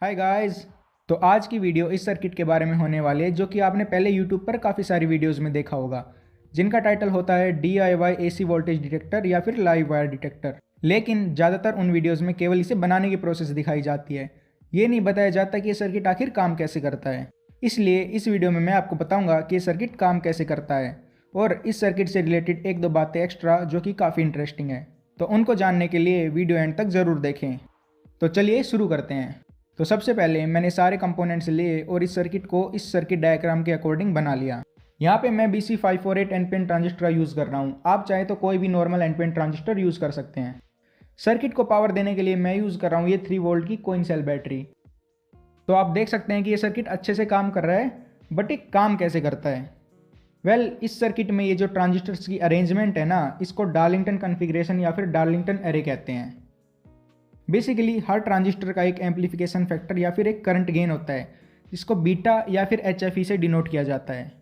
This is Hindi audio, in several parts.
Hi guys. तो आज की वीडियो इस सर्किट के बारे में होने वाली है जो कि आपने पहले यूट्यूब पर काफ़ी सारी वीडियोस में देखा होगा, जिनका टाइटल होता है DIY AC वोल्टेज डिटेक्टर या फिर लाइव वायर डिटेक्टर। लेकिन ज़्यादातर उन वीडियोस में केवल इसे बनाने की प्रोसेस दिखाई जाती है, ये नहीं बताया जाता कि ये सर्किट आखिर काम कैसे करता है। इसलिए इस वीडियो में मैं आपको बताऊँगा कि ये सर्किट काम कैसे करता है और इस सर्किट से रिलेटेड एक दो बातें एक्स्ट्रा जो कि काफ़ी इंटरेस्टिंग है। तो उनको जानने के लिए वीडियो एंड तक ज़रूर देखें। तो चलिए शुरू करते हैं। तो सबसे पहले मैंने सारे कंपोनेंट्स लिए और इस सर्किट को इस सर्किट डायग्राम के अकॉर्डिंग बना लिया। यहाँ पे मैं BC548 एनपीएन ट्रांजिस्टर यूज़ कर रहा हूँ। आप चाहे तो कोई भी नॉर्मल एनपीएन ट्रांजिस्टर यूज़ कर सकते हैं। सर्किट को पावर देने के लिए मैं यूज़ कर रहा हूँ ये 3 वोल्ट की कोइन सेल बैटरी। तो आप देख सकते हैं कि ये सर्किट अच्छे से काम कर रहा है, बट ये काम कैसे करता है। इस सर्किट में ये जो ट्रांजिस्टर्स की अरेंजमेंट है ना, इसको डार्लिंगटन कॉन्फ़िगरेशन या फिर डार्लिंगटन एरे कहते हैं। बेसिकली हर ट्रांजिस्टर का एक एम्पलीफिकेशन फैक्टर या फिर एक करंट गेन होता है, जिसको बीटा या फिर HFE से डिनोट किया जाता है।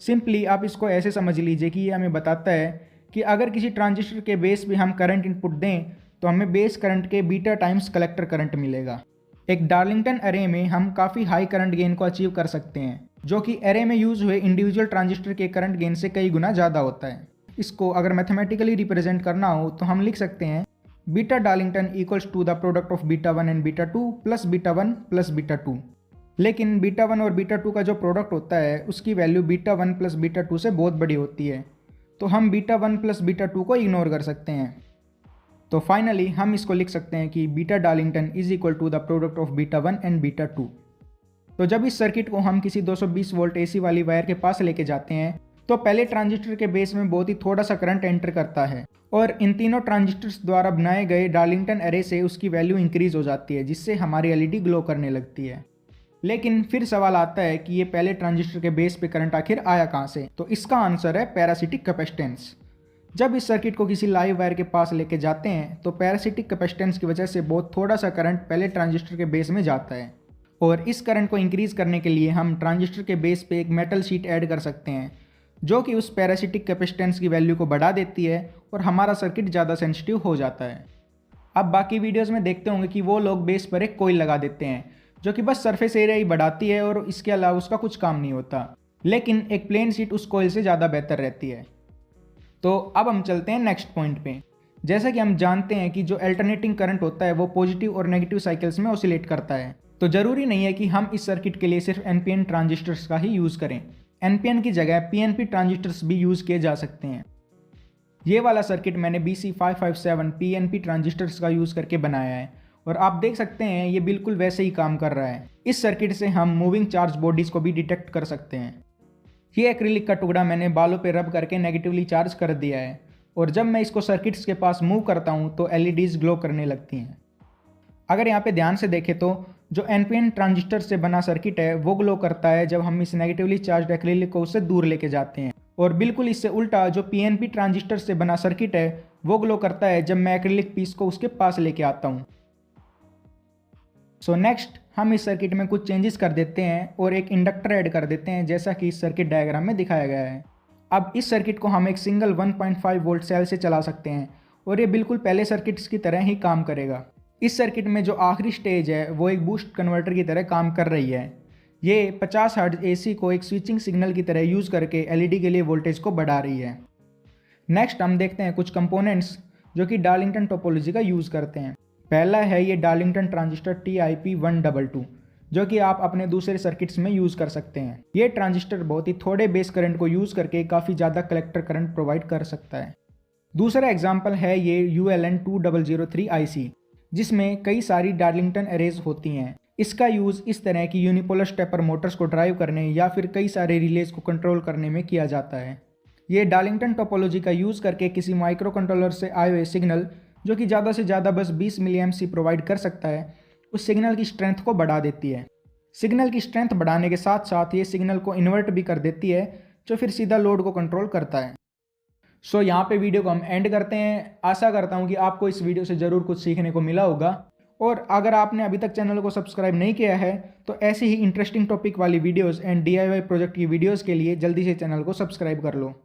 सिंपली आप इसको ऐसे समझ लीजिए कि ये हमें बताता है कि अगर किसी ट्रांजिस्टर के बेस पे हम करंट इनपुट दें तो हमें बेस करंट के बीटा टाइम्स कलेक्टर करंट मिलेगा। एक डार्लिंगटन एरे में हम काफ़ी हाई करंट गेन को अचीव कर सकते हैं, जो कि एरे में यूज हुए इंडिविजुअल ट्रांजिस्टर के करंट गेन से कई गुना ज़्यादा होता है। इसको अगर मैथमेटिकली रिप्रेजेंट करना हो तो हम लिख सकते हैं beta Darlington equals to the product of beta 1 and beta 2 plus beta 1 plus beta 2। लेकिन बीटा 1 और बीटा 2 का जो प्रोडक्ट होता है उसकी वैल्यू बीटा 1 प्लस बीटा 2 से बहुत बड़ी होती है, तो हम बीटा 1 प्लस बीटा 2 को इग्नोर कर सकते हैं। तो फाइनली हम इसको लिख सकते हैं कि beta Darlington is equal to the product of beta 1 and beta 2। तो जब इस सर्किट को हम किसी 220 वोल्ट AC वाली वायर के पास लेके जाते हैं तो पहले ट्रांजिस्टर के बेस में बहुत ही थोड़ा सा करंट एंटर करता है और इन तीनों ट्रांजिस्टर्स द्वारा बनाए गए डार्लिंगटन एरे से उसकी वैल्यू इंक्रीज हो जाती है, जिससे हमारी LED ग्लो करने लगती है। लेकिन फिर सवाल आता है कि ये पहले ट्रांजिस्टर के बेस पे करंट आखिर आया कहाँ से। तो इसका आंसर है पैरासिटिक कैपेसिटेंस। जब इस सर्किट को किसी लाइव वायर के पास लेके जाते हैं तो पैरासिटिक कैपेसिटेंस की वजह से बहुत थोड़ा सा करंट पहले ट्रांजिस्टर के बेस में जाता है, और इस करंट को इंक्रीज करने के लिए हम ट्रांजिस्टर के बेस पे एक मेटल शीट ऐड कर सकते हैं, जो कि उस पैरासिटिक कैपेसिटेंस की वैल्यू को बढ़ा देती है और हमारा सर्किट ज़्यादा सेंसिटिव हो जाता है। अब बाकी वीडियोस में देखते होंगे कि वो लोग बेस पर एक कोइल लगा देते हैं जो कि बस सरफेस एरिया ही बढ़ाती है और इसके अलावा उसका कुछ काम नहीं होता, लेकिन एक प्लेन शीट उस कोइल से ज़्यादा बेहतर रहती है। तो अब हम चलते हैं नेक्स्ट पॉइंट पे। जैसा कि हम जानते हैं कि जो अल्टरनेटिंग करंट होता है वो पॉजिटिव और नेगेटिव साइकिल्स में ऑसिलेट करता है, तो ज़रूरी नहीं है कि हम इस सर्किट के लिए सिर्फ NPN ट्रांजिस्टर्स का ही यूज़ करें। NPN की जगह PNP ट्रांजिस्टर्स भी यूज़ किए जा सकते हैं। ये वाला सर्किट मैंने BC557 PNP ट्रांजिस्टर्स का यूज़ करके बनाया है और आप देख सकते हैं ये बिल्कुल वैसे ही काम कर रहा है। इस सर्किट से हम मूविंग चार्ज बॉडीज़ को भी डिटेक्ट कर सकते हैं। ये एक्रिलिक का टुकड़ा मैंने बालों पे रब करके नेगेटिवली चार्ज कर दिया है, और जब मैं इसको सर्किट्स के पास मूव करता हूँ तो LEDs ग्लो करने लगती हैं। अगर यहाँ पे ध्यान से देखें तो जो NPN ट्रांजिस्टर से बना सर्किट है वो ग्लो करता है जब हम इस नेगेटिवली चार्ज एक्रिलिक को उससे दूर लेके जाते हैं, और बिल्कुल इससे उल्टा जो PNP ट्रांजिस्टर से बना सर्किट है वो ग्लो करता है जब मैं एक्रिलिक पीस को उसके पास लेके आता हूँ। सो नेक्स्ट हम इस सर्किट में कुछ चेंजेस कर देते हैं और एक इंडक्टर ऐड कर देते हैं, जैसा कि इस सर्किट डायग्राम में दिखाया गया है। अब इस सर्किट को हम एक सिंगल 1.5 वोल्ट सेल से चला सकते हैं और ये बिल्कुल पहले सर्किट्स की तरह ही काम करेगा। इस सर्किट में जो आखिरी स्टेज है वो एक बूस्ट कन्वर्टर की तरह काम कर रही है। ये 50 हर्ट्ज AC को एक स्विचिंग सिग्नल की तरह यूज़ करके LED के लिए वोल्टेज को बढ़ा रही है। नेक्स्ट हम देखते हैं कुछ कंपोनेंट्स जो कि डार्लिंगटन टोपोलॉजी का यूज़ करते हैं। पहला है ये डार्लिंगटन ट्रांजिस्टर TIP122, जो कि आप अपने दूसरे सर्किट्स में यूज़ कर सकते हैं। ये ट्रांजिस्टर बहुत ही थोड़े बेस करंट को यूज़ करके काफ़ी ज़्यादा कलेक्टर करंट प्रोवाइड कर सकता है। दूसरा एग्जाम्पल है ये ULN2003 IC, जिसमें कई सारी डार्लिंगटन एरेज होती हैं। इसका यूज़ इस तरह की यूनिपोलर स्टेपर मोटर्स को ड्राइव करने या फिर कई सारे रिलेज को कंट्रोल करने में किया जाता है। ये डार्लिंगटन टोपोलॉजी का यूज़ करके किसी माइक्रो कंट्रोलर से आए हुए सिग्नल, जो कि ज़्यादा से ज़्यादा बस 20 mA प्रोवाइड कर सकता है, उस सिग्नल की स्ट्रेंथ को बढ़ा देती है। सिग्नल की स्ट्रेंथ बढ़ाने के साथ साथ ये सिग्नल को इन्वर्ट भी कर देती है, जो फिर सीधा लोड को कंट्रोल करता है। सो यहाँ पे वीडियो को हम एंड करते हैं। आशा करता हूँ कि आपको इस वीडियो से ज़रूर कुछ सीखने को मिला होगा, और अगर आपने अभी तक चैनल को सब्सक्राइब नहीं किया है तो ऐसी ही इंटरेस्टिंग टॉपिक वाली वीडियोस एंड DIY प्रोजेक्ट की वीडियोस के लिए जल्दी से चैनल को सब्सक्राइब कर लो।